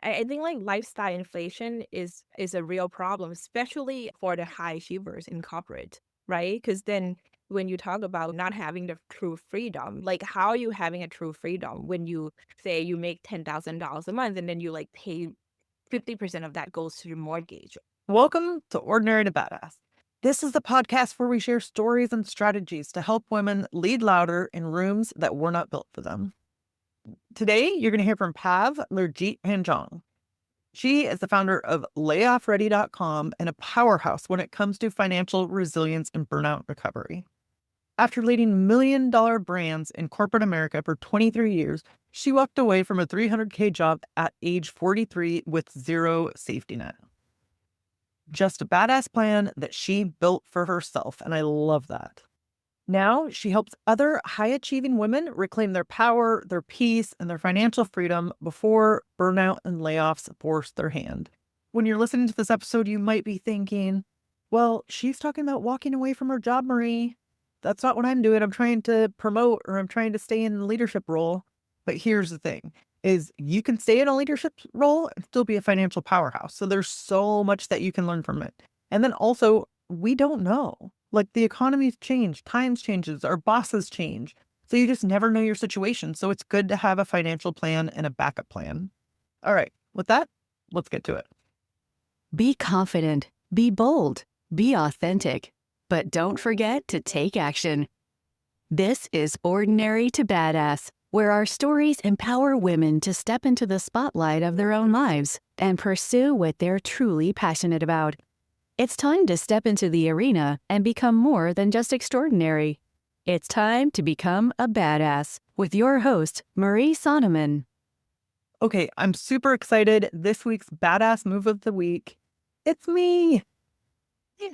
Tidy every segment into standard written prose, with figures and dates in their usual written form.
I think like lifestyle inflation is a real problem, especially for the high achievers in corporate, right? Because then when you talk about not having the true freedom, like how are you having a true freedom when you say you make $10,000 a month and then you like pay 50% of that goes to your mortgage? Welcome to Ordinary to Badass. This is the podcast where we share stories and strategies to help women lead louder in rooms that were not built for them. Today, you're going to hear from Pav Lurjeet Panjang. She is the founder of layoffready.com and a powerhouse when it comes to financial resilience and burnout recovery. After leading million-dollar brands in corporate America for 23 years, she walked away from a 300K job at age 43 with zero safety net. Just a badass plan that she built for herself, and I love that. Now she helps other high achieving women reclaim their power, their peace, and their financial freedom before burnout and layoffs force their hand. When you're listening to this episode, you might be thinking, well, she's talking about walking away from her job, Marie. That's not what I'm doing. I'm trying to promote or I'm trying to stay in a leadership role. But here's the thing is you can stay in a leadership role and still be a financial powerhouse. So there's so much that you can learn from it. And then also, we don't know. Like the economy's changed, times changes, our bosses change. So you just never know your situation. So it's good to have a financial plan and a backup plan. All right, with that, let's get to it. Be confident, be bold, be authentic, but don't forget to take action. This is Ordinary to Badass, where our stories empower women to step into the spotlight of their own lives and pursue what they're truly passionate about. It's time to step into the arena and become more than just extraordinary. It's time to become a badass with your host, Marie Sonneman. Okay, I'm super excited. This week's badass move of the week. It's me.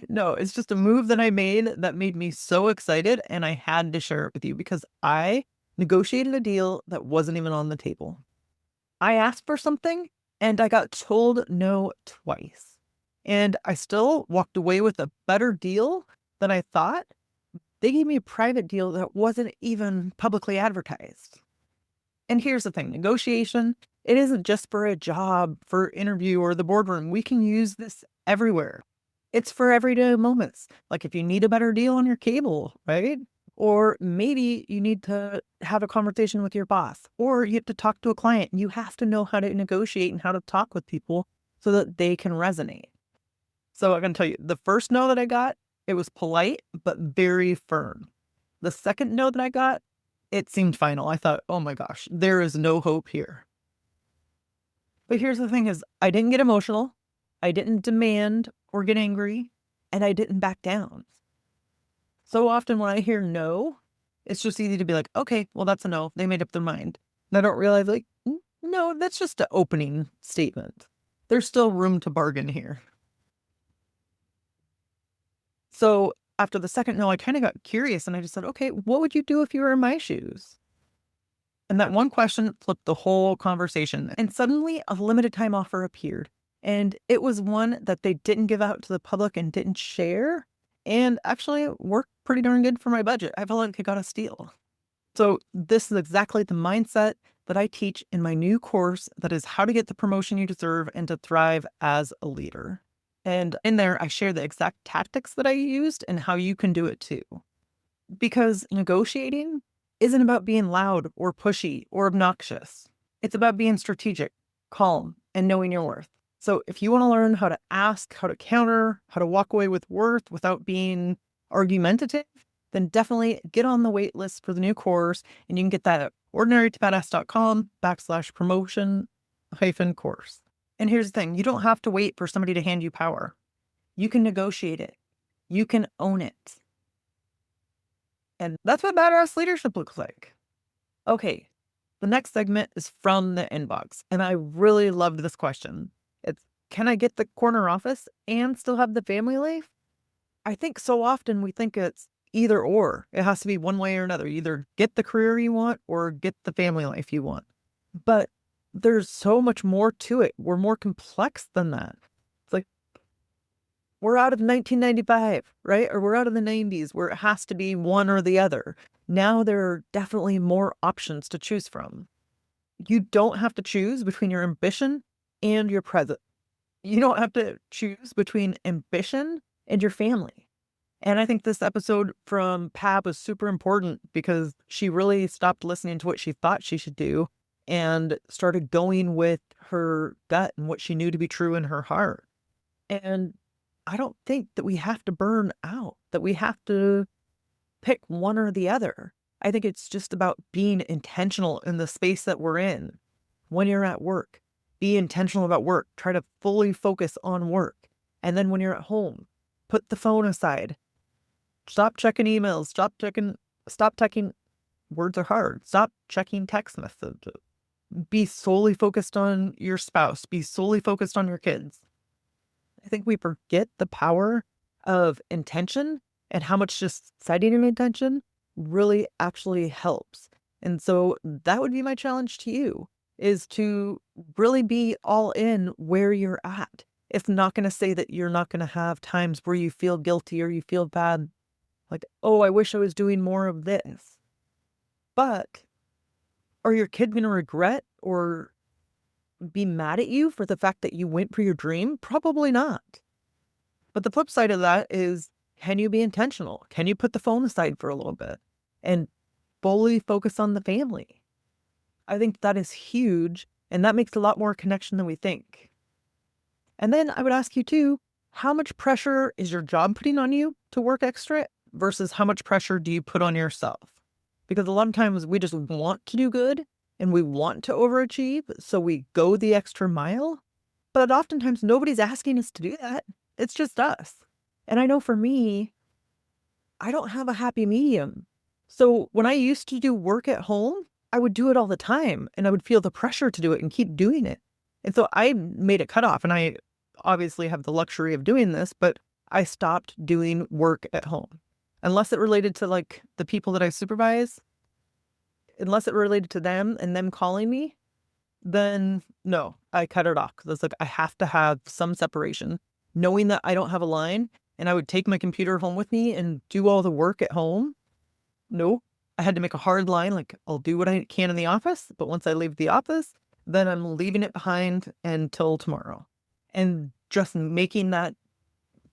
No, it's just a move that I made that made me so excited, and I had to share it with you because I negotiated a deal that wasn't even on the table. I asked for something and I got told no twice. And I still walked away with a better deal than I thought. They gave me a private deal that wasn't even publicly advertised. And here's the thing, negotiation, it isn't just for a job, for interview or the boardroom. We can use this everywhere. It's for everyday moments. Like if you need a better deal on your cable, right? Or maybe you need to have a conversation with your boss, or you have to talk to a client and you have to know how to negotiate and how to talk with people so that they can resonate. So I'm going to tell you, the first no that I got, it was polite, but very firm. The second no that I got, it seemed final. I thought, oh my gosh, there is no hope here. But here's the thing is I didn't get emotional. I didn't demand or get angry, and I didn't back down. So often when I hear no, it's just easy to be like, okay, well, that's a no. They made up their mind. And I don't realize like, no, that's just an opening statement. There's still room to bargain here. So after the second no, I kind of got curious and I just said, okay, what would you do if you were in my shoes? And that one question flipped the whole conversation. And suddenly a limited time offer appeared. And it was one that they didn't give out to the public and didn't share. And actually it worked pretty darn good for my budget. I felt like I got a steal. So this is exactly the mindset that I teach in my new course that is how to get the promotion you deserve and to thrive as a leader. And in there, I share the exact tactics that I used and how you can do it too. Because negotiating isn't about being loud or pushy or obnoxious. It's about being strategic, calm, and knowing your worth. So if you want to learn how to ask, how to counter, how to walk away with worth without being argumentative, then definitely get on the wait list for the new course. And you can get that at ordinarytobadass.com/promotion-course. And here's the thing, you don't have to wait for somebody to hand you power. You can negotiate it. You can own it. And that's what badass leadership looks like. Okay, the next segment is from the inbox. And I really loved this question. It's, can I get the corner office and still have the family life? I think so often we think it's either or. It has to be one way or another. Either get the career you want or get the family life you want. But there's so much more to it. We're more complex than that. It's like we're out of 1995, right? Or we're out of the 90s where it has to be one or the other. Now there are definitely more options to choose from. You don't have to choose between your ambition and your present. You don't have to choose between ambition and your family. And I think this episode from Pab was super important because she really stopped listening to what she thought she should do and started going with her gut and what she knew to be true in her heart. And I don't think that we have to burn out, that we have to pick one or the other. I think it's just about being intentional in the space that we're in. When you're at work, be intentional about work. Try to fully focus on work. And then when you're at home, put the phone aside. Stop checking emails. Stop checking, words are hard. Stop checking text messages. Be solely focused on your spouse. Be solely focused on your kids. I think we forget the power of intention and how much just setting an intention really actually helps. And so that would be my challenge to you, is to really be all in where you're at. It's not going to say that you're not going to have times where you feel guilty or you feel bad, like, oh, I wish I was doing more of this. But are your kids going to regret or be mad at you for the fact that you went for your dream? Probably not. But the flip side of that is, can you be intentional? Can you put the phone aside for a little bit and fully focus on the family? I think that is huge, and that makes a lot more connection than we think. And then I would ask you too, how much pressure is your job putting on you to work extra versus how much pressure do you put on yourself? Because a lot of times we just want to do good and we want to overachieve, so we go the extra mile. But oftentimes nobody's asking us to do that. It's just us. And I know for me, I don't have a happy medium. So when I used to do work at home, I would do it all the time and I would feel the pressure to do it and keep doing it. And so I made a cutoff, and I obviously have the luxury of doing this, but I stopped doing work at home. Unless it related to like the people that I supervise, unless it related to them and them calling me, then no, I cut it off because it's like I have to have some separation, knowing that I don't have a line and I would take my computer home with me and do all the work at home. No, I had to make a hard line. Like, I'll do what I can in the office, but once I leave the office, then I'm leaving it behind until tomorrow. And just making that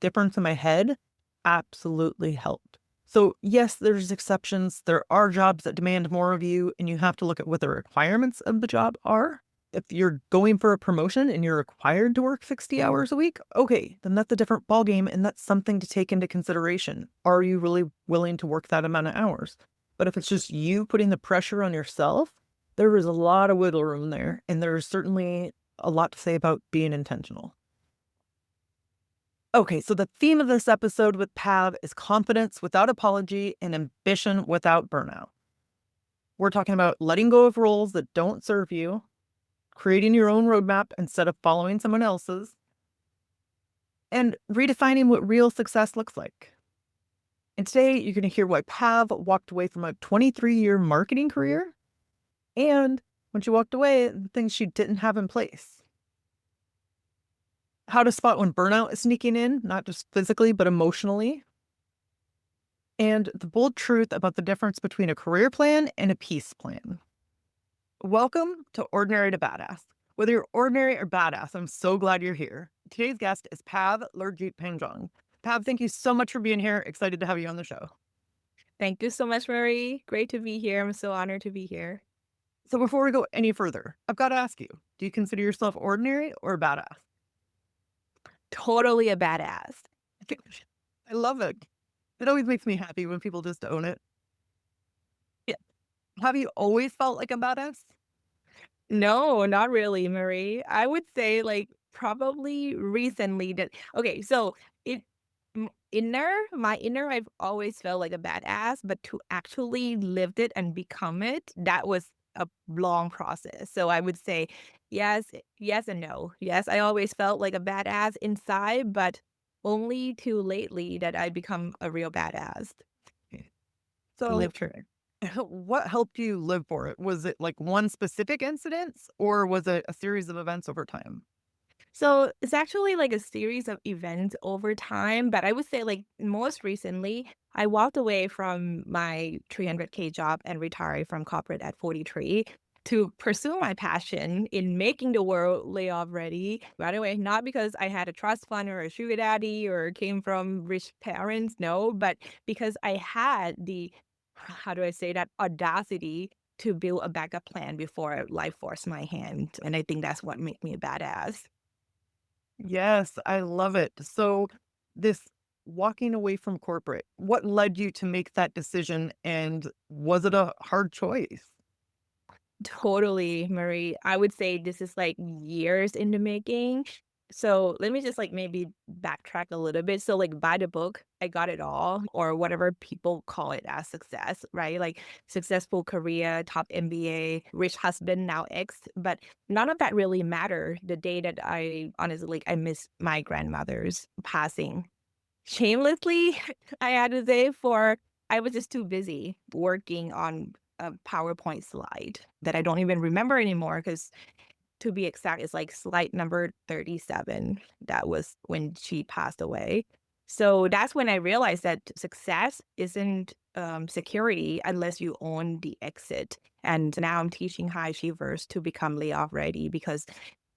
difference in my head absolutely helped. So yes, there's exceptions. There are jobs that demand more of you, and you have to look at what the requirements of the job are. If you're going for a promotion and you're required to work 60 hours a week, okay, then that's a different ballgame, and that's something to take into consideration. Are you really willing to work that amount of hours? But if it's just you putting the pressure on yourself, there is a lot of wiggle room there, and there's certainly a lot to say about being intentional. Okay, so the theme of this episode with Pav is confidence without apology and ambition without burnout. We're talking about letting go of roles that don't serve you, creating your own roadmap instead of following someone else's, and redefining what real success looks like. And today you're going to hear why Pav walked away from a 23-year marketing career, and when she walked away, the things she didn't have in place. How to spot when burnout is sneaking in, not just physically, but emotionally. And the bold truth about the difference between a career plan and a peace plan. Welcome to Ordinary to Badass. Whether you're ordinary or badass, I'm so glad you're here. Today's guest is Pav Lerjeet Panjong. Pav, thank you so much for being here. Excited to have you on the show. Thank you so much, Marie. Great to be here. I'm so honored to be here. So before we go any further, I've got to ask you, do you consider yourself ordinary or badass? Totally a badass. I love it. It always makes me happy when people just own it. Yeah. Have you always felt like a badass? No, not really, Marie. I would say like probably recently that okay, so it my inner I've always felt like a badass, but to actually lived it and become it, that was a long process. So I would say yes, yes and no. Yes, I always felt like a badass inside, but only too lately that I become a real badass. So, Live through it. what helped you live for it? Was it like one specific incident or was it a series of events over time? So it's actually like a series of events over time, but I would say like most recently, I walked away from my 300K job and retired from corporate at 43 to pursue my passion in making the world layoff ready. By the way, not because I had a trust fund or a sugar daddy or came from rich parents, no, but because I had the, how do I say that, audacity to build a backup plan before life forced my hand. And I think that's what made me a badass. Yes, I love it. So, this walking away from corporate, what led you to make that decision? And was it a hard choice? Totally, Marie. I would say this is like years in the making. So let me just like maybe backtrack a little bit. So like by the book, I got it all, or whatever people call it as success, right? Like successful career, top MBA, rich husband, now ex. But none of that really mattered the day that I honestly like I miss my grandmother's passing. Shamelessly, I had to say, for I was just too busy working on a PowerPoint slide that I don't even remember anymore. Because to be exact, it's like slide number 37. That was when she passed away. So that's when I realized that success isn't, security unless you own the exit. And now I'm teaching high achievers to become layoff ready because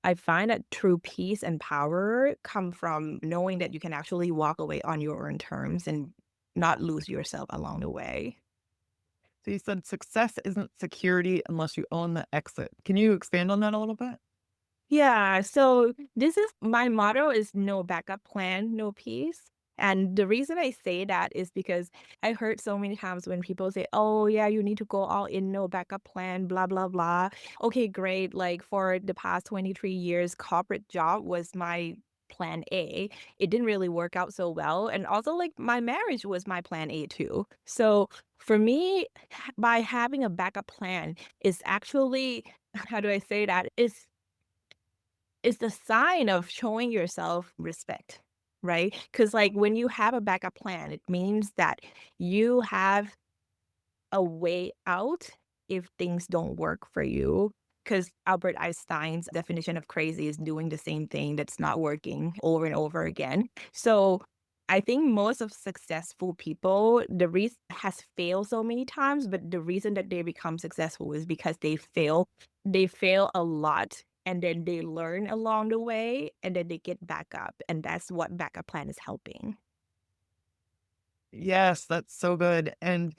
I find that true peace and power come from knowing that you can actually walk away on your own terms and not lose yourself along the way. So, you said success isn't security unless you own the exit. Can you expand on that a little bit? Yeah, so this is my motto is no backup plan, no peace. And the reason I say that is because I heard so many times when people say, "Oh, yeah, you need to go all in, no backup plan, blah, blah, blah." Okay, great. Like for the past 23 years, corporate job was my plan A. It didn't really work out so well. And also, like, my marriage was my plan A too. So for me, by having a backup plan is actually, how do I say that? It's the sign of showing yourself respect, right? Because like, when you have a backup plan, it means that you have a way out if things don't work for you. Because Albert Einstein's definition of crazy is doing the same thing that's not working over and over again. So I think most of successful people, the reason has failed so many times, but the reason that they become successful is because they fail a lot and then they learn along the way and then they get back up. And that's what backup plan is helping. Yes, that's so good. And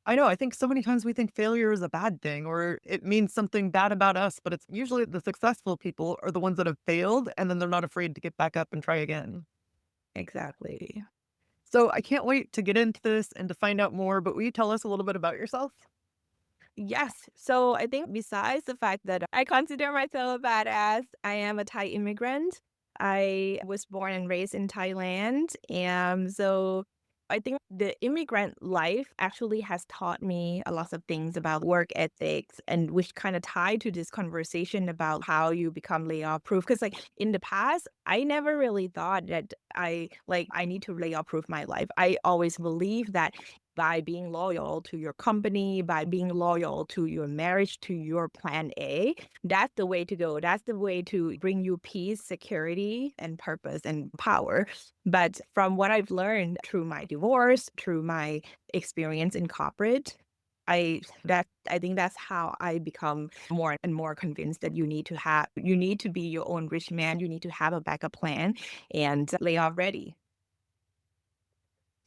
I know, I think so many times we think failure is a bad thing or it means something bad about us, but it's usually the successful people are the ones that have failed and then they're not afraid to get back up and try again. Exactly. So I can't wait to get into this and to find out more, but will you tell us a little bit about yourself? Yes. So I think besides the fact that I consider myself a badass, I am a Thai immigrant. I was born and raised in Thailand. And so I think the immigrant life actually has taught me a lot of things about work ethics and which kind of tie to this conversation about how you become layoff proof. Because like in the past, I never really thought that I need to layoff proof my life. I always believed that by being loyal to your company, by being loyal to your marriage, to your plan A. That's the way to go. That's the way to bring you peace, security, and purpose and power. But from what I've learned through my divorce, through my experience in corporate, I think that's how I become more and more convinced that you need to be your own rich man, you need to have a backup plan and layoff ready.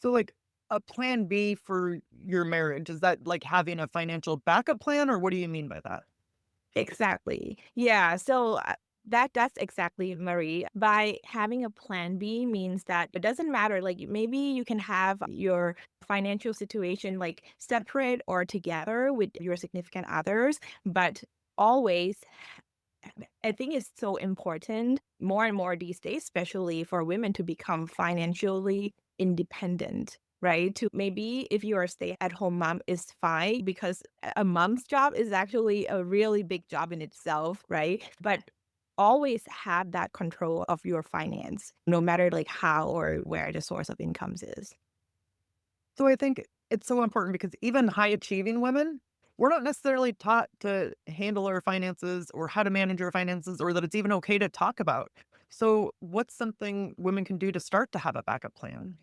So, like a plan B for your marriage, is that like having a financial backup plan or what do you mean by that? Exactly. Yeah, so, that's exactly Marie. By having a plan B means that it doesn't matter, like, maybe you can have your financial situation, like, separate or together with your significant others, but always I think it's so important more and more these days, especially for women to become financially independent, right? To maybe if you're a stay-at-home mom is fine because a mom's job is actually a really big job in itself, right? But always have that control of your finance, no matter like how or where the source of incomes is. So I think it's so important because even high achieving women, we're not necessarily taught to handle our finances or how to manage our finances or that it's even okay to talk about. So, what's something women can do to start to have a backup plan?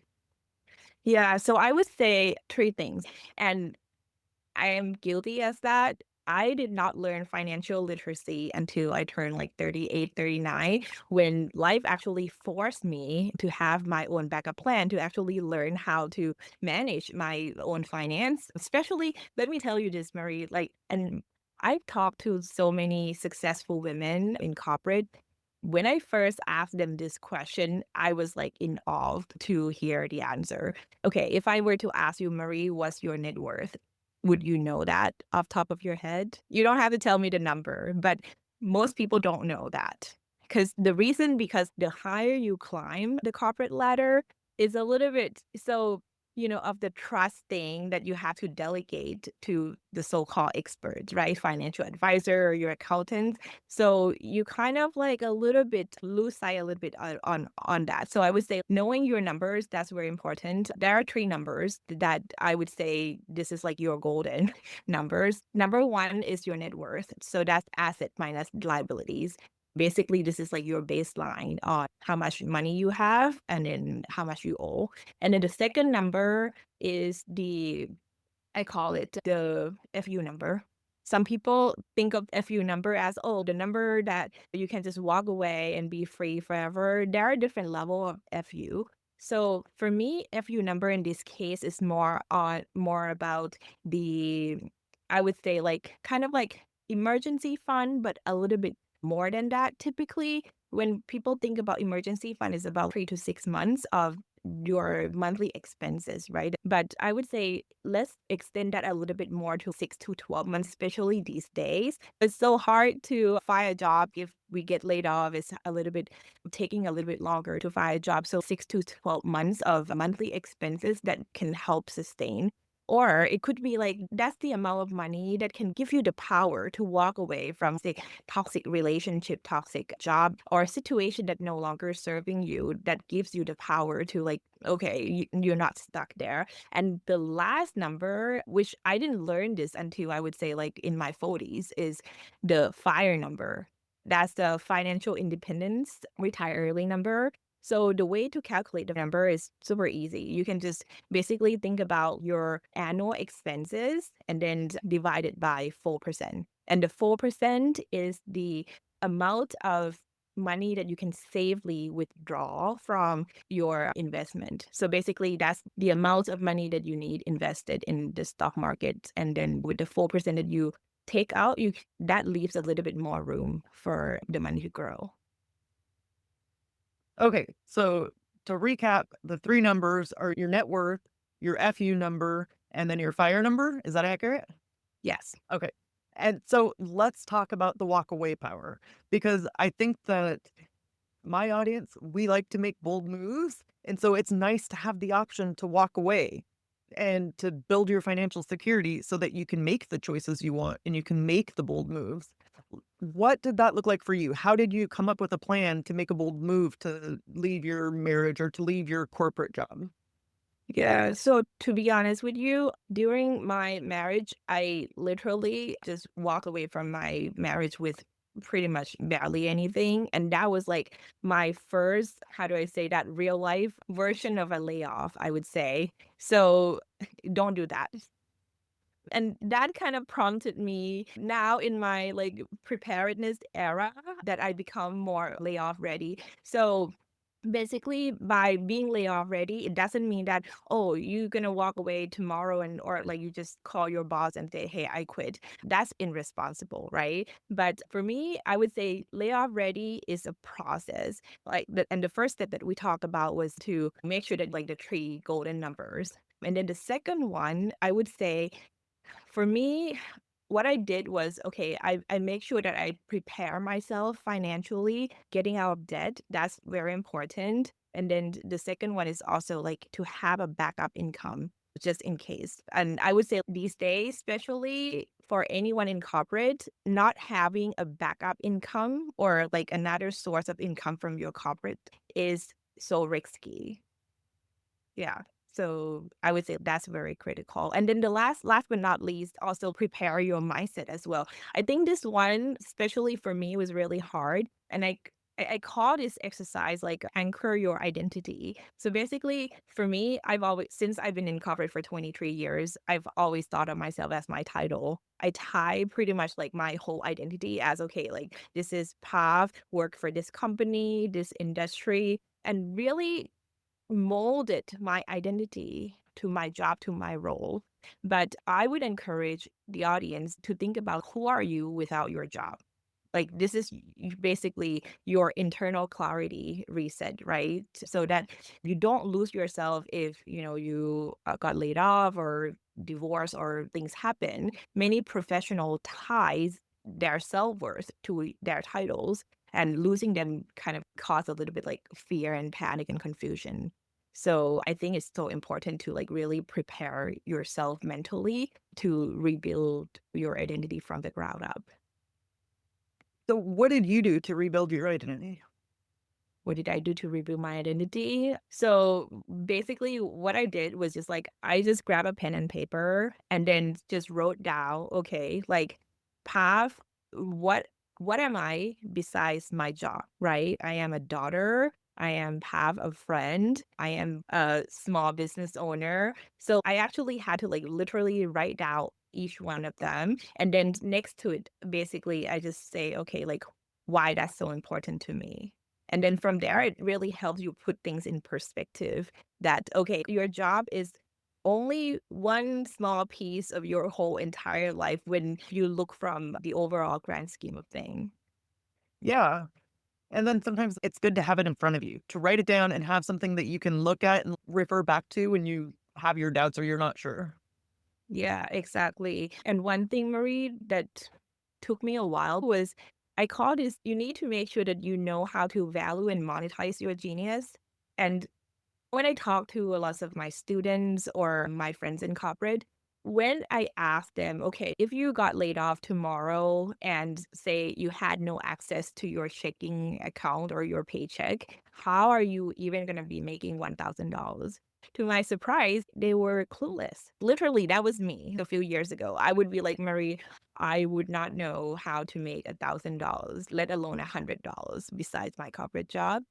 Yeah, so I would say three things. And I am guilty as that. I did not learn financial literacy until I turned like 38, 39, when life actually forced me to have my own backup plan to actually learn how to manage my own finance. Especially, let me tell you this, Marie, like, and I've talked to so many successful women in corporate. When I first asked them this question, I was like in awe to hear the answer. Okay, if I were to ask you, Marie, what's your net worth? Would you know that off top of your head? You don't have to tell me the number, but most people don't know that. Because the higher you climb the corporate ladder is a little bit so, of the trust thing that you have to delegate to the so-called experts, right? Financial advisor or your accountant. So you kind of like a little bit lose sight a little bit on that. So I would say knowing your numbers, that's very important. There are three numbers that I would say this is like your golden numbers. Number one is your net worth. So that's asset minus liabilities. Basically, this is like your baseline on how much money you have and then how much you owe. And then the second number is I call it the FU number. Some people think of FU number as, oh, the number that you can just walk away and be free forever. There are different level of FU. So for me, FU number in this case is more about the, I would say like kind of like emergency fund, but a little bit more than that. Typically, when people think about emergency fund, is about 3 to 6 months of your monthly expenses, right? But I would say let's extend that a little bit more to 6 to 12 months, especially these days. It's so hard to find a job if we get laid off. It's a little bit taking a little bit longer to find a job. So 6 to 12 months of monthly expenses that can help sustain. Or it could be like that's the amount of money that can give you the power to walk away from, say, toxic relationship, toxic job, or a situation that no longer serving you, that gives you the power to like, okay, you're not stuck there. And the last number, which I didn't learn this until I would say like in my 40s, is the FIRE number. That's the financial independence retire early number. So the way to calculate the number is super easy. You can just basically think about your annual expenses and then divide it by 4%. And the 4% is the amount of money that you can safely withdraw from your investment. So basically, that's the amount of money that you need invested in the stock market. And then with the 4% that you take out, that leaves a little bit more room for the money to grow. Okay, so to recap, the three numbers are your net worth, your FU number, and then your fire number. Is that accurate? Yes. Okay. And so let's talk about the walk away power because I think that my audience, we like to make bold moves. And so it's nice to have the option to walk away and to build your financial security so that you can make the choices you want and you can make the bold moves. What did that look like for you? How did you come up with a plan to make a bold move to leave your marriage or to leave your corporate job? Yeah. So to be honest with you, during my marriage, I literally just walked away from my marriage with pretty much barely anything. And that was like my first, how do I say that, real life version of a layoff, I would say. So don't do that. And that kind of prompted me now in my like preparedness era that I become more layoff ready. So basically, by being layoff ready, it doesn't mean that, oh, you're gonna walk away tomorrow and or like you just call your boss and say, hey, I quit. That's irresponsible, right? But for me, I would say layoff ready is a process. And the first step that we talked about was to make sure that like the three golden numbers. And then the second one, I would say for me, what I did was, okay, I make sure that I prepare myself financially, getting out of debt. That's very important. And then the second one is also like to have a backup income just in case. And I would say these days, especially for anyone in corporate, not having a backup income or like another source of income from your corporate is so risky. Yeah. So I would say that's very critical. And then the last but not least, also prepare your mindset as well. I think this one, especially for me, was really hard. And I call this exercise like anchor your identity. So basically, for me, I've always, since I've been in corporate for 23 years, I've always thought of myself as my title. I tie pretty much like my whole identity as okay, like this is path, work for this company, this industry, and really molded my identity to my job, to my role. But I would encourage the audience to think about who are you without your job? Like this is basically your internal clarity reset, right? So that you don't lose yourself if, you got laid off or divorced or things happen. Many professional ties their self-worth to their titles, and losing them kind of cause a little bit like fear and panic and confusion. So I think it's so important to like really prepare yourself mentally to rebuild your identity from the ground up. So what did you do to rebuild your identity? What did I do to rebuild my identity? So basically, what I did was just like, I just grabbed a pen and paper and then just wrote down, okay, like, path, what what am I besides my job, right? I am a daughter. I am half a friend. I am a small business owner. So I actually had to like literally write down each one of them. And then next to it, basically, I just say, okay, like why that's so important to me. And then from there, it really helps you put things in perspective that, okay, your job is only one small piece of your whole entire life when you look from the overall grand scheme of things. Yeah. And then sometimes it's good to have it in front of you, to write it down and have something that you can look at and refer back to when you have your doubts or you're not sure. Yeah, exactly. And one thing, Marie, that took me a while was I call this you need to make sure that you know how to value and monetize your genius. And when I talk to a lot of my students or my friends in corporate, when I ask them, okay, if you got laid off tomorrow and say you had no access to your checking account or your paycheck, how are you even going to be making $1,000? To my surprise, they were clueless. Literally, that was me a few years ago. I would be like, Marie, I would not know how to make $1,000, let alone $100 besides my corporate job.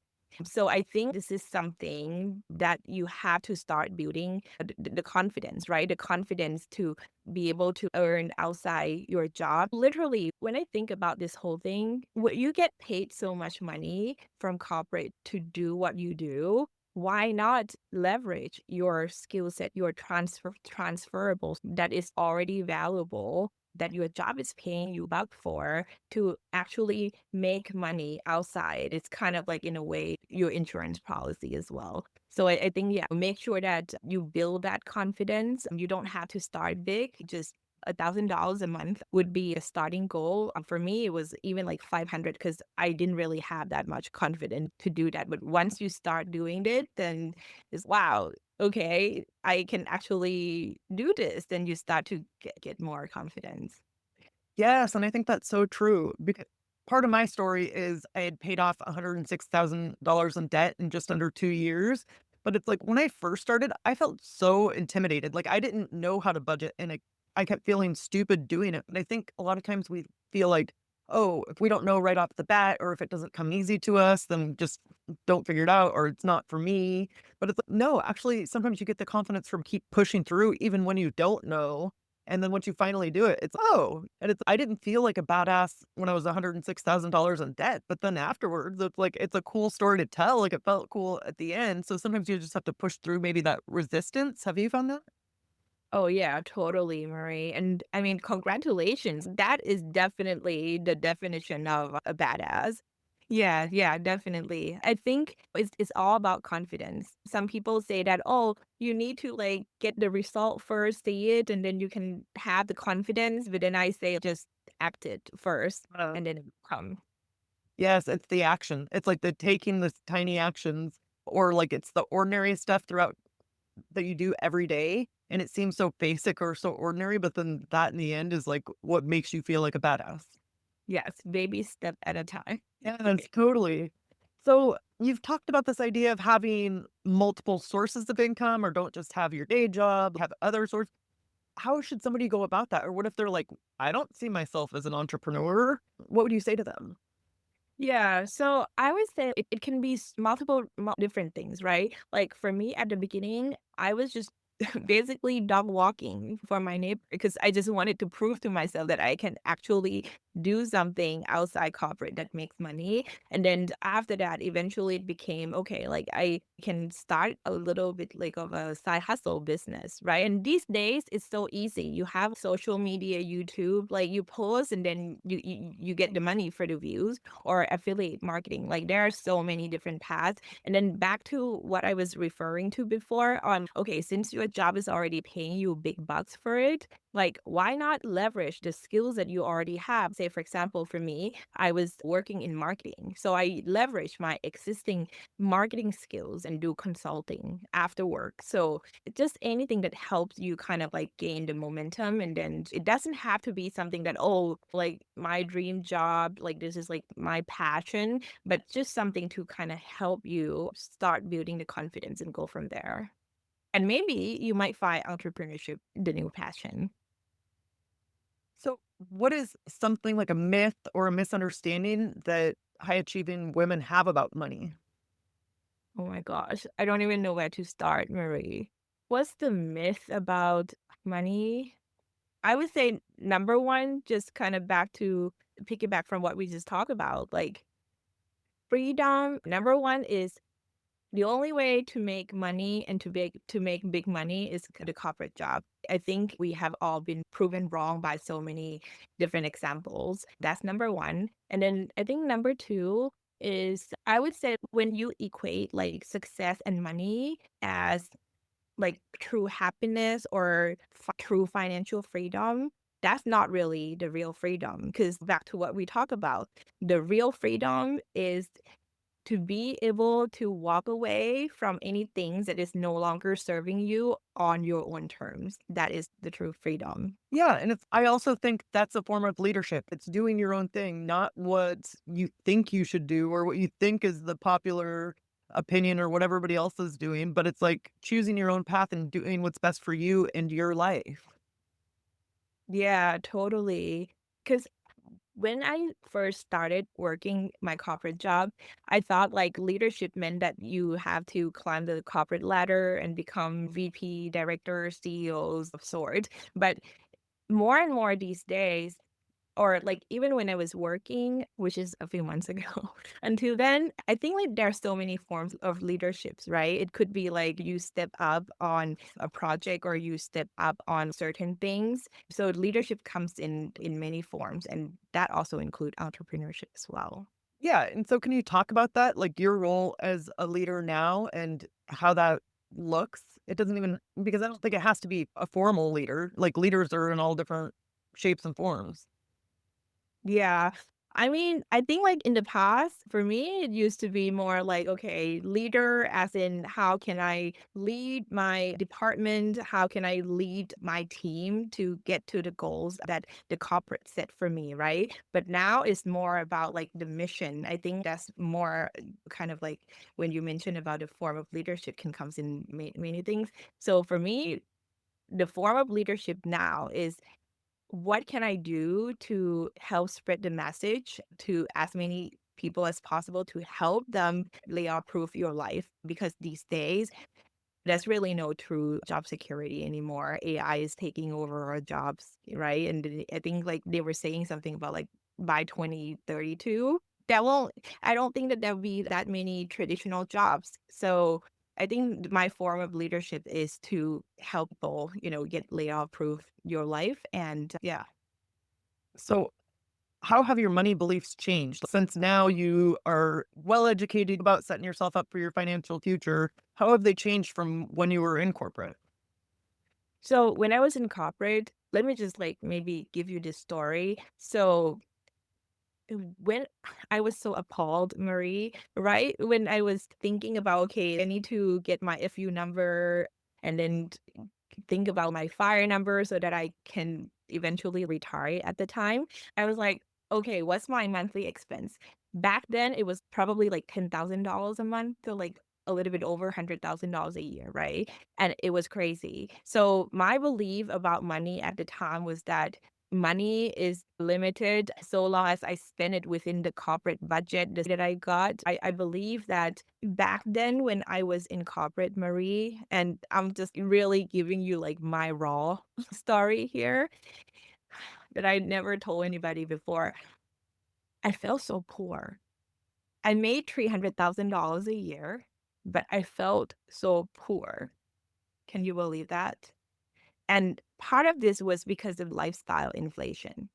So I think this is something that you have to start building the confidence, right? The confidence to be able to earn outside your job. Literally, when I think about this whole thing, you get paid so much money from corporate to do what you do. Why not leverage your skill set, your transferable that is already valuable, that your job is paying you back for, to actually make money outside? It's kind of like, in a way, your insurance policy as well. So I think, yeah, make sure that you build that confidence. You don't have to start big, just $1,000 a month would be a starting goal. For me, it was even like 500 because I didn't really have that much confidence to do that. But once you start doing it, then it's wow, okay, I can actually do this. Then you start to get more confidence. Yes, and I think that's so true because part of my story is I had paid off $106,000 in debt in just under 2 years. But it's like when I first started, I felt so intimidated. Like I didn't know how to budget and I kept feeling stupid doing it. And I think a lot of times we feel like, oh, if we don't know right off the bat or if it doesn't come easy to us, then just don't figure it out or it's not for me. But it's like, no, actually, sometimes you get the confidence from keep pushing through even when you don't know, and then once you finally do it, it's, "Oh," and it's I didn't feel like a badass when I was $106,000 in debt, but then afterwards, it's like it's a cool story to tell, like, it felt cool at the end, so sometimes you just have to push through maybe that resistance. Have you found that? Oh, yeah, totally, Marie. And I mean, congratulations. That is definitely the definition of a badass. Yeah, yeah, definitely. I think it's all about confidence. Some people say that, oh, you need to like get the result first, see it, and then you can have the confidence. But then I say just act it first Uh, and then it will come. yes, it's the action. It's like the taking the tiny actions or, like, it's the ordinary stuff throughout that you do every day, and it seems so basic or so ordinary, but then that in the end is, like, what makes you feel like a badass. Yes, baby step at a time. Yes, totally. So you've talked about this idea of having multiple sources of income or don't just have your day job, have other sources. How should somebody go about that? Or what if they're like, I don't see myself as an entrepreneur? What would you say to them? Yeah, so I would say it can be multiple different things, right? Like for me at the beginning, I was just basically dog walking for my neighbor because I just wanted to prove to myself that I can actually do something outside corporate that makes money. And then after that, eventually it became okay, like I can start a little bit like of a side hustle business, right? And these days it's so easy. You have social media, YouTube, like you post and then you get the money for the views or affiliate marketing. Like there are so many different paths. And then back to what I was referring to before on, okay, since your job is already paying you big bucks for it, like why not leverage the skills that you already have? Say, for example, for me, I was working in marketing. So I leverage my existing marketing skills and do consulting after work. So just anything that helps you kind of like gain the momentum. And then it doesn't have to be something that, oh, like my dream job, like this is like my passion, but just something to kind of help you start building the confidence and go from there. And maybe you might find entrepreneurship the new passion. So, what is something like a myth or a misunderstanding that high achieving women have about money? Oh my gosh, I don't even know where to start, Marie. What's the myth about money? I would say number one, just kind of back to piggyback from what we just talked about, like freedom. Number one is the only way to make money and to make big money is the corporate job. I think we have all been proven wrong by so many different examples. That's number one. And then I think number two is I would say when you equate like success and money as like true happiness or true financial freedom, that's not really the real freedom. Because back to what we talk about, the real freedom is to be able to walk away from any things that is no longer serving you on your own terms. That is the true freedom. Yeah, and I also think that's a form of leadership. It's doing your own thing, not what you think you should do or what you think is the popular opinion or what everybody else is doing, but it's like choosing your own path and doing what's best for you and your life. Yeah, totally. Because when I first started working my corporate job, I thought like leadership meant that you have to climb the corporate ladder and become VP, director, CEOs of sort. But more and more these days, or like even when I was working, which is a few months ago, until then, I think like there are so many forms of leaderships, right? It could be like you step up on a project or you step up on certain things. So leadership comes in many forms, and that also include entrepreneurship as well. Yeah, and so can you talk about that, like your role as a leader now and how that looks? It doesn't even because I don't think it has to be a formal leader. Like leaders are in all different shapes and forms. Yeah. I mean, I think like in the past, for me, it used to be more like, okay, leader, as in how can I lead my department? How can I lead my team to get to the goals that the corporate set for me, right? But now it's more about like the mission. I think that's more kind of like when you mentioned about the form of leadership can comes in many things. So for me, the form of leadership now is what can I do to help spread the message to as many people as possible to help them layout proof your life? Because these days, there's really no true job security anymore. AI is taking over our jobs, right? And I think like they were saying something about like by 2032, that won't, I don't think that there'll be that many traditional jobs. So I think my form of leadership is to help people, get layoff proof your life. And yeah. So how have your money beliefs changed since now you are well educated about setting yourself up for your financial future? How have they changed from when you were in corporate? So when I was in corporate, let me just like maybe give you this story. So when I was so appalled, Marie, right? When I was thinking about, okay, I need to get my FU number and then think about my fire number so that I can eventually retire at the time. I was like, okay, what's my monthly expense? Back then, it was probably like $10,000 a month, so like a little bit over $100,000 a year, right? And it was crazy. So my belief about money at the time was that money is limited so long as I spend it within the corporate budget that I got. I believe that back then when I was in corporate, Marie, and I'm just really giving you like my raw story here that I never told anybody before. I felt so poor. I made $300,000 a year, but I felt so poor. Can you believe that? And part of this was because of lifestyle inflation.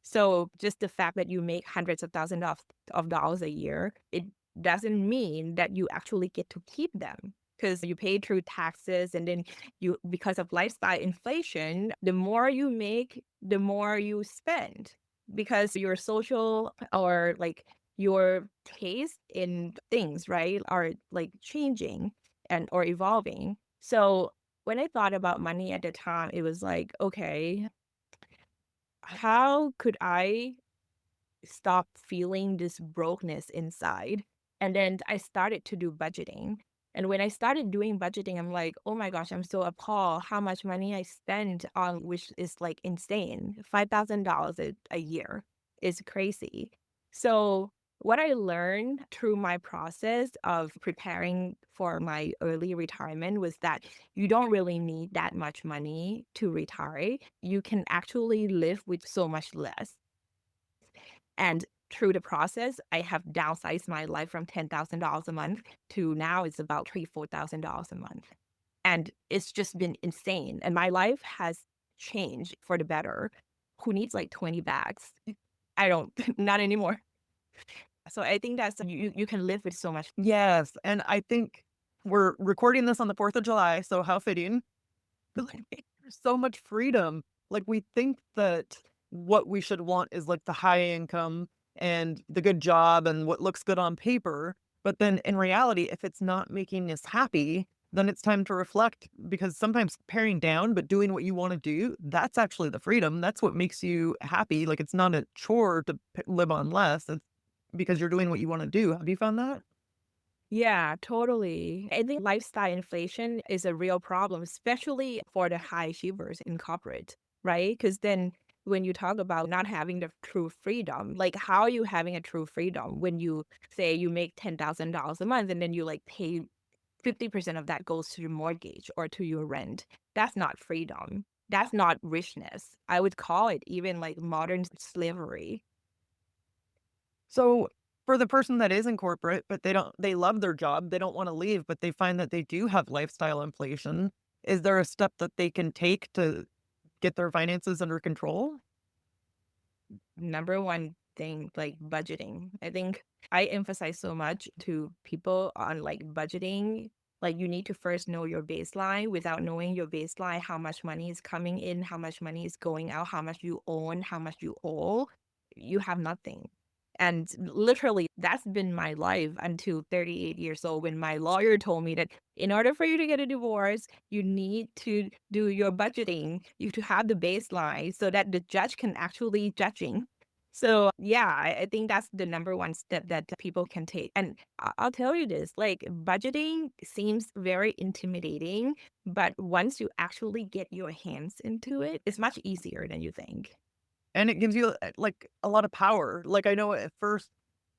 So just the fact that you make hundreds of thousands of dollars a year, it doesn't mean that you actually get to keep them because you pay through taxes and then you because of lifestyle inflation, the more you make, the more you spend because your social or like your taste in things, right, are like changing and or evolving. So when I thought about money at the time, it was like, okay, how could I stop feeling this brokenness inside? And then I started to do budgeting. And when I started doing budgeting, I'm like, oh my gosh, I'm so appalled how much money I spend on, which is like insane. $5,000 a year is crazy. So, what I learned through my process of preparing for my early retirement was that you don't really need that much money to retire. You can actually live with so much less. And through the process, I have downsized my life from $10,000 a month to now it's about $4,000 a month. And it's just been insane. And my life has changed for the better. Who needs like 20 bags? I don't, not anymore. So I think that's you can live with so much. Yes, and I think we're recording this on the 4th of July, so how fitting. But, like, there's so much freedom. Like, we think that what we should want is, like, the high income and the good job and what looks good on paper, but then in reality, if it's not making us happy, then it's time to reflect because sometimes paring down, but doing what you wanna do, that's actually the freedom. That's what makes you happy. Like, it's not a chore to live on less. It's because you're doing what you wanna do. Have you found that? Yeah, totally. I think lifestyle inflation is a real problem, especially for the high achievers in corporate, right? Because then when you talk about not having the true freedom, like how are you having a true freedom when you say you make $10,000 a month and then you like pay 50% of that goes to your mortgage or to your rent? That's not freedom. That's not richness. I would call it even like modern slavery. So for the person that is in corporate, but they love their job, they don't want to leave, but they find that they do have lifestyle inflation. Is there a step that they can take to get their finances under control? Number one thing, like budgeting. I think I emphasize so much to people on like budgeting. Like you need to first know your baseline. Without knowing your baseline, how much money is coming in, how much money is going out, how much you own, how much you owe, you have nothing. And literally, that's been my life until 38 years old when my lawyer told me that in order for you to get a divorce, you need to do your budgeting. You to have the baseline so that the judge can actually judging. So yeah, I think that's the number one step that people can take. And I'll tell you this, like budgeting seems very intimidating, but once you actually get your hands into it, it's much easier than you think. And it gives you like a lot of power. Like I know at first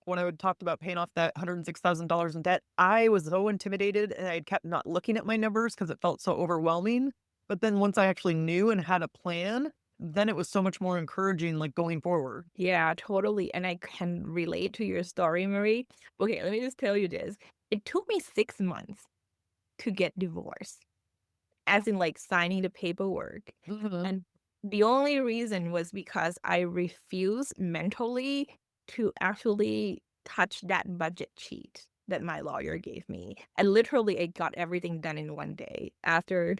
when I would talked about paying off that $106,000 in debt, I was so intimidated and I kept not looking at my numbers because it felt so overwhelming. But then once I actually knew and had a plan, then it was so much more encouraging, like going forward. Yeah, totally. And I can relate to your story, Marie. Okay, let me just tell you this. It took me 6 months to get divorced, as in like signing the paperwork. Mhm. And the only reason was because I refused mentally to actually touch that budget sheet that my lawyer gave me. And literally, I got everything done in one day after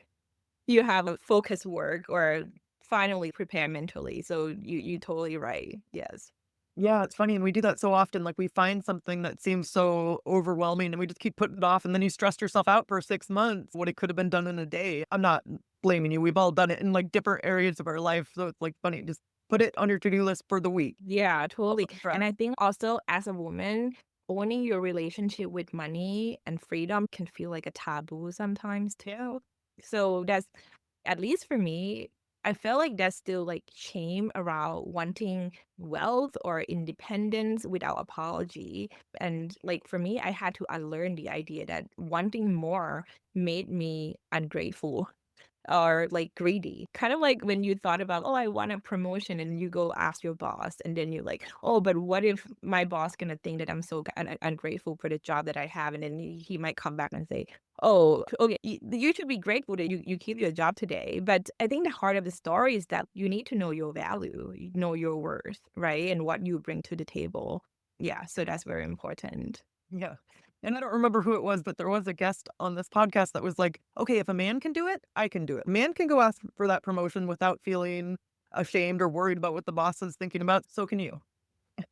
you have a focus work or finally prepare mentally. So you totally right. Yes. Yeah, it's funny, and we do that so often, like, we find something that seems so overwhelming, and we just keep putting it off, and then you stressed yourself out for 6 months when it could have been done in a day. I'm not blaming you, we've all done it in, like, different areas of our life, so it's, like, funny, just put it on your to-do list for the week. Yeah, totally. And Track. I think also as a woman, owning your relationship with money and freedom can feel like a taboo sometimes too. So that's at least for me, I feel like there's still like shame around wanting wealth or independence without apology. And like for me, I had to unlearn the idea that wanting more made me ungrateful or like greedy. Kind of like when you thought about, oh, I want a promotion and you go ask your boss and then you're like, oh, but what if my boss gonna think that I'm so ungrateful for the job that I have and then he might come back and say, oh, okay, you should be grateful that you keep your job today. But I think the heart of the story is that you need to know your value, you know your worth, right? And what you bring to the table. Yeah, so that's very important. Yeah. And I don't remember who it was, but there was a guest on this podcast that was like, okay, if a man can do it, I can do it. A man can go ask for that promotion without feeling ashamed or worried about what the boss is thinking about. So can you.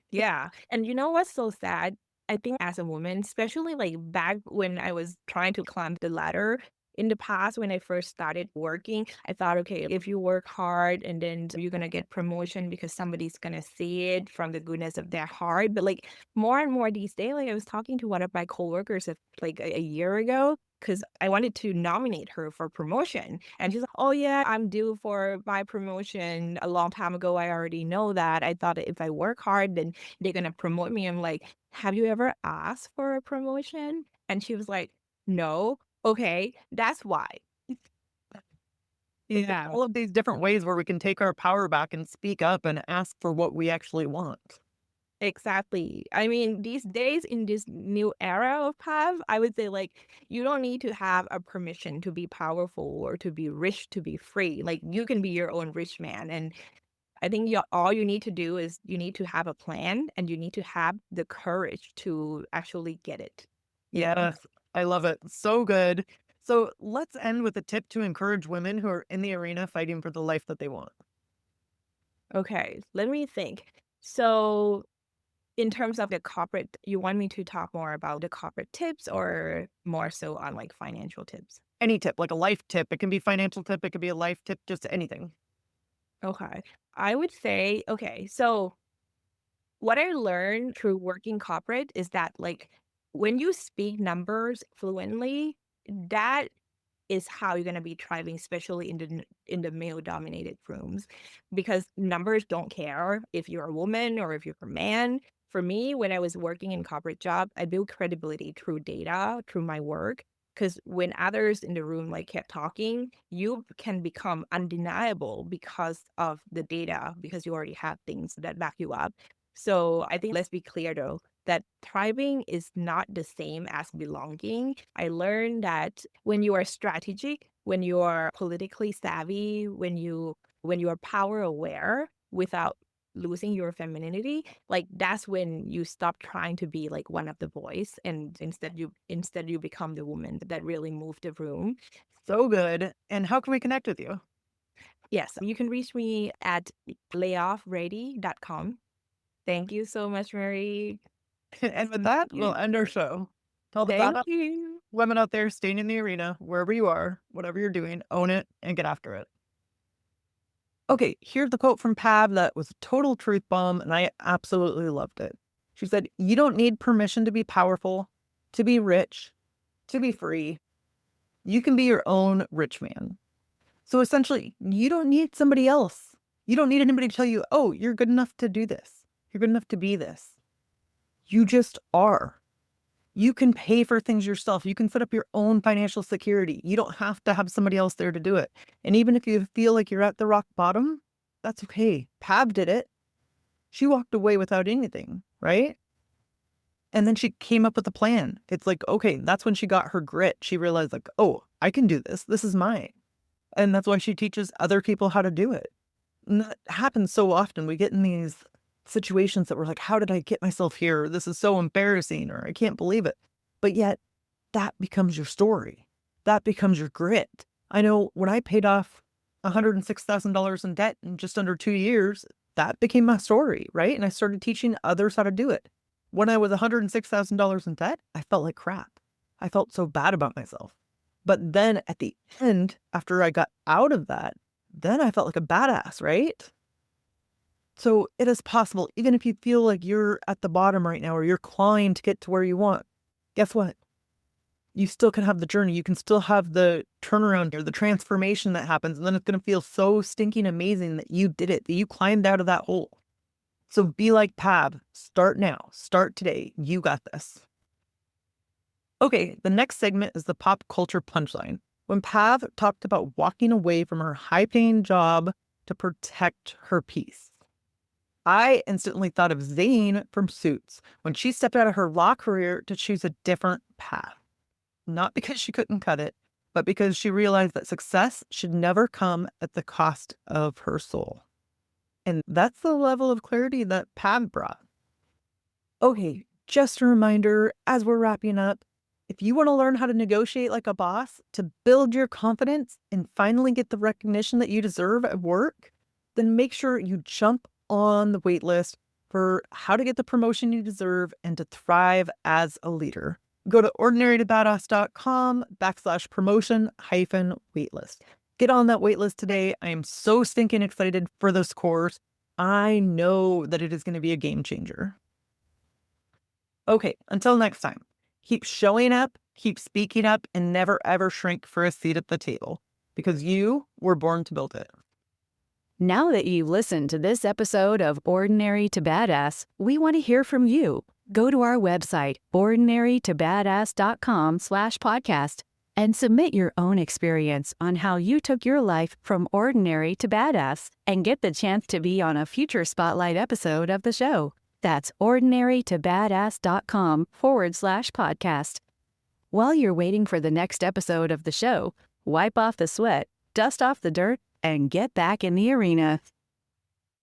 Yeah, and you know what's so sad? I think as a woman, especially, like, back when I was trying to climb the ladder in the past when I first started working, I thought, "Okay, if you work hard and then you're gonna get promotion because somebody's gonna see it from the goodness of their heart." But, like, more and more these days, like, I was talking to one of my coworkers like, a year ago, because I wanted to nominate her for promotion. And she's like, oh, yeah, I'm due for my promotion a long time ago. I already know that. I thought that if I work hard, then they're going to promote me. I'm like, have you ever asked for a promotion? And she was like, no. Okay, that's why. Yeah. All of these different ways where we can take our power back and speak up and ask for what we actually want. Exactly. I mean, these days in this new era of PAV, I would say like you don't need to have a permission to be powerful or to be rich to be free. Like you can be your own rich man. And I think all you need to do is you need to have a plan and you need to have the courage to actually get it. Yeah. Yes, I love it. So good. So let's end with a tip to encourage women who are in the arena fighting for the life that they want. Okay. Let me think. So in terms of the corporate, you want me to talk more about the corporate tips or more so on like financial tips? Any tip, like a life tip. It can be financial tip, it could be a life tip, just anything. Okay. I would say, okay, so what I learned through working corporate is that like when you speak numbers fluently, that is how you're gonna be thriving, especially in the male dominated rooms, because numbers don't care if you're a woman or if you're a man. For me, when I was working in corporate job, I built credibility through data, through my work. Because when others in the room like kept talking, you can become undeniable because of the data, because you already have things that back you up. So I think let's be clear though that thriving is not the same as belonging. I learned that when you are strategic, when you are politically savvy, when you are power aware without losing your femininity, like that's when you stop trying to be like one of the boys and instead you become the woman that really moved the room. So good. And how can we connect with you? Yes, you can reach me at layoffready.com. Thank you so much, Mary. And with Thank that, we'll you. end our show. Tell the Thank badass you. women out there staying in the arena, wherever you are, whatever you're doing, own it and get after it. Okay, here's the quote from Pav that was a total truth bomb, and I absolutely loved it. She said, you don't need permission to be powerful, to be rich, to be free. You can be your own rich man. So essentially, you don't need somebody else. You don't need anybody to tell you, oh, you're good enough to do this. You're good enough to be this. You just are. You can pay for things yourself. You can set up your own financial security. You don't have to have somebody else there to do it. And even if you feel like you're at the rock bottom, that's okay. Pav did it. She walked away without anything, right? And then she came up with a plan. It's like, okay, that's when she got her grit. She realized, like, oh, I can do this. This is mine. And that's why she teaches other people how to do it. And that happens so often. We get in these situations that we're like, how did I get myself here? This is so embarrassing, or I can't believe it. But yet, that becomes your story. That becomes your grit. I know when I paid off $106,000 in debt in just under 2 years, that became my story, right? And I started teaching others how to do it. When I was $106,000 in debt, I felt like crap. I felt so bad about myself. But then at the end, after I got out of that, then I felt like a badass, right? So it is possible, even if you feel like you're at the bottom right now or you're clawing to get to where you want. Guess what? you still can have the journey. You can still have the turnaround or the transformation that happens. And then it's going to feel so stinking amazing that you did it, that you climbed out of that hole. So be like Pab. Start now. Start today. You got this. Okay, the next segment is the pop culture punchline. When Pav talked about walking away from her high-paying job to protect her peace, I instantly thought of Zayn from Suits when she stepped out of her law career to choose a different path. Not because she couldn't cut it, but because she realized that success should never come at the cost of her soul. And that's the level of clarity that Pav brought. Okay, just a reminder as we're wrapping up, if you want to learn how to negotiate like a boss, to build your confidence and finally get the recognition that you deserve at work, then make sure you jump on the waitlist for how to get the promotion you deserve and to thrive as a leader. Go to ordinarytobadass.com/promotion-waitlist. Get on that waitlist today. I am so stinking excited for this course. I know that it is going to be a game changer. Okay, until next time. Keep showing up, keep speaking up, and never ever shrink for a seat at the table because you were born to build it. Now that you've listened to this episode of Ordinary to Badass, we want to hear from you. Go to our website, ordinarytobadass.com/podcast, and submit your own experience on how you took your life from ordinary to badass and get the chance to be on a future Spotlight episode of the show. That's ordinarytobadass.com/podcast. While you're waiting for the next episode of the show, wipe off the sweat, dust off the dirt, and get back in the arena.